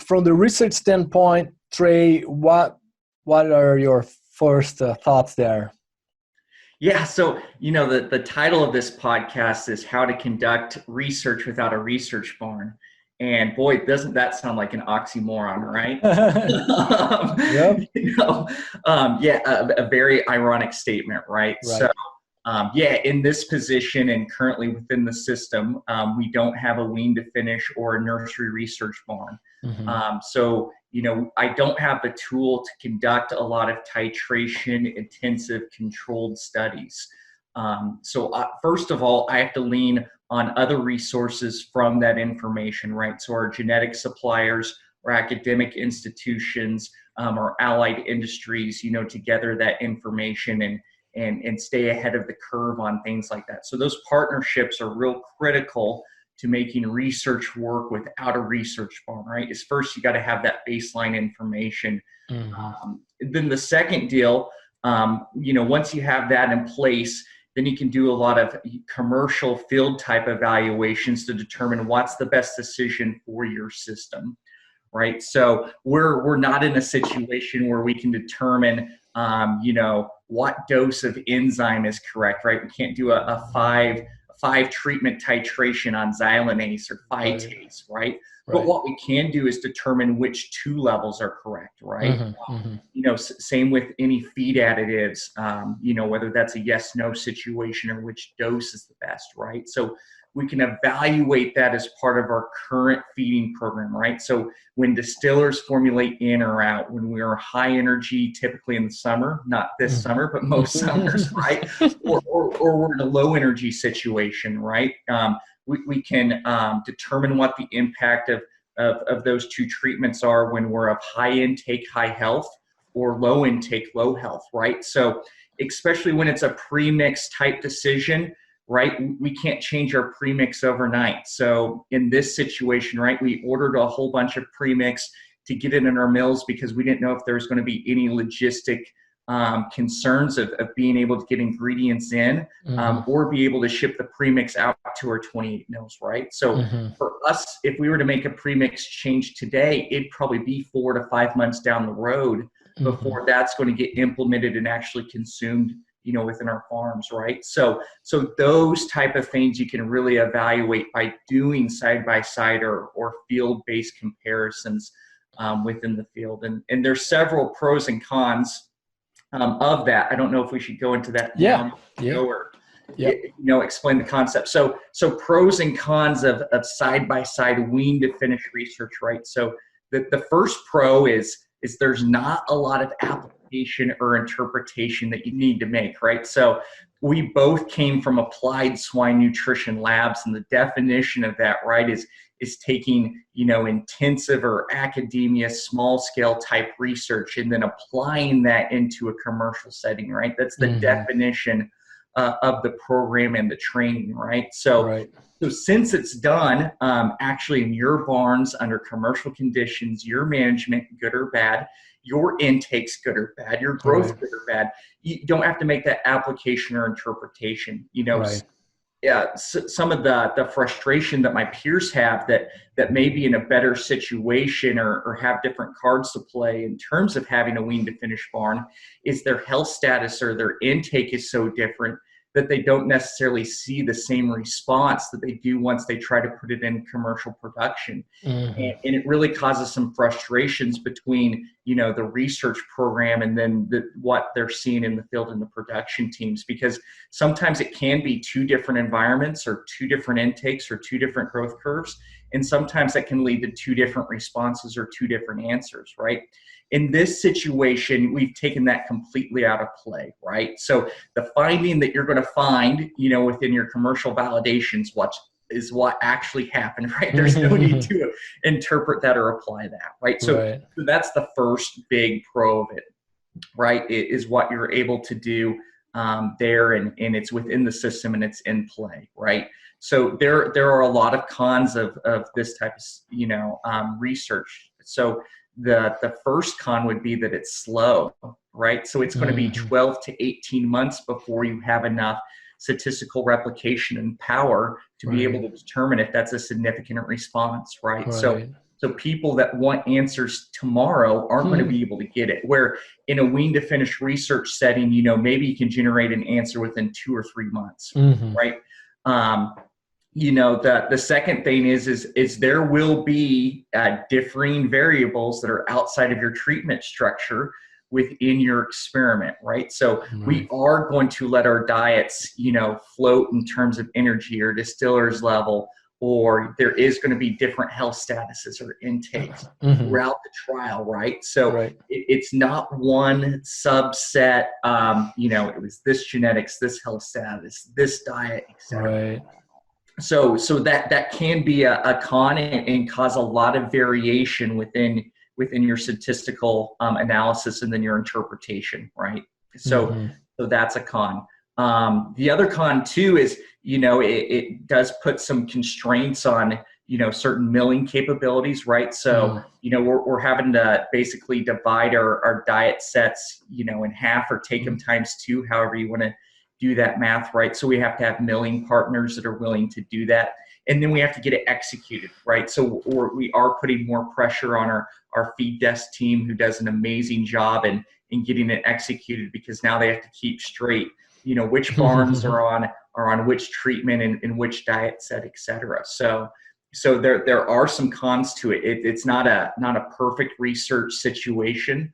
from the research standpoint, Trey, what are your first thoughts there? Yeah, so the title of this podcast is How to Conduct Research Without a Research Barn. And boy, doesn't that sound like an oxymoron, right? Yep. Yeah, a very ironic statement, right? Right. Yeah, in this position and currently within the system, we don't have a wean to finish or a nursery research barn. So, I don't have the tool to conduct a lot of titration, intensive, controlled studies. First of all, I have to lean on other resources from that information, right? So our genetic suppliers, or academic institutions, or allied industries, to gather that information and stay ahead of the curve on things like that. So those partnerships are real critical to making research work without a research barn, right? Is first you got to have that baseline information. Then the second deal, once you have that in place, then you can do a lot of commercial field type evaluations to determine what's the best decision for your system, right? So we're not in a situation where we can determine, what dose of enzyme is correct, right? We can't do a five treatment titration on xylanase or phytase, right? But what we can do is determine which 2 levels are correct, right? Same with any feed additives, whether that's a yes/no situation or which dose is the best, right? So we can evaluate that as part of our current feeding program, right? So when distillers formulate in or out, when we are high energy, typically in the summer, not this summer, but most summers, right? Or we're in a low energy situation, right? We can determine what the impact of those 2 treatments are when we're of high intake, high health, or low intake, low health, right? So especially when it's a premix type decision, right? We can't change our premix overnight. So in this situation, right, we ordered a whole bunch of premix to get it in our mills because we didn't know if there was going to be any logistic concerns of being able to get ingredients in or be able to ship the premix out to our 28 mills, right? So for us, if we were to make a premix change today, it'd probably be 4 to 5 months down the road before that's going to get implemented and actually consumed, within our farms, right? So those type of things you can really evaluate by doing side-by-side or field-based comparisons within the field. And there's several pros and cons of that. I don't know if we should go into that now or explain the concept. So pros and cons of side-by-side wean to finish research, right? So the first pro is there's not a lot of application or interpretation that you need to make, right? So we both came from applied swine nutrition labs, and the definition of that, right, is taking, intensive or academia, small scale type research and then applying that into a commercial setting, right? That's the definition of the program and the training, right? So since it's done actually in your barns under commercial conditions, your management, good or bad, your intakes, good or bad, your growth, good or bad, you don't have to make that application or interpretation. Some of the frustration that my peers have that may be in a better situation or have different cards to play in terms of having a wean to finish barn is their health status or their intake is so different that they don't necessarily see the same response that they do once they try to put it in commercial production. And it really causes some frustrations between, the research program and then what they're seeing in the field and the production teams, because sometimes it can be 2 different environments or 2 different intakes or 2 different growth curves. And sometimes that can lead to 2 different responses or 2 different answers, right? In this situation, we've taken that completely out of play, right? So the finding that you're going to find, within your commercial validations, is what actually happened, right? There's no need to interpret that or apply that, right? So that's the first big pro of it, right? It is what you're able to do there, and it's within the system and it's in play, right? So there are a lot of cons of this type of research. So the first con would be that it's slow, right? So it's going to be 12 to 18 months before you have enough statistical replication and power to be able to determine if that's a significant response, right? So So people that want answers tomorrow aren't going to be able to get it. Where in a wean to finish research setting, you know, maybe you can generate an answer within 2 or 3 months, right? You know, the second thing is there will be differing variables that are outside of your treatment structure within your experiment, right? So we are going to let our diets, you know, float in terms of energy or distiller's level, or there is going to be different health statuses or intakes throughout the trial, right? So it's not one subset, you know, it was this genetics, this health status, this diet, etc. So that can be a con and cause a lot of variation within your statistical analysis and then your interpretation, right? So that's a con. The other con too is, you know, it does put some constraints on, you know, certain milling capabilities, right? So, you know, we're having to basically divide our diet sets, you know, in half or take them times 2, however you want to do that math, right? So we have to have milling partners that are willing to do that. And then we have to get it executed, right? So we are putting more pressure on our feed desk team, who does an amazing job in getting it executed, because now they have to keep straight, you know, which barns are on which treatment and which diet set, et cetera. So there are some cons to it. It's not a perfect research situation.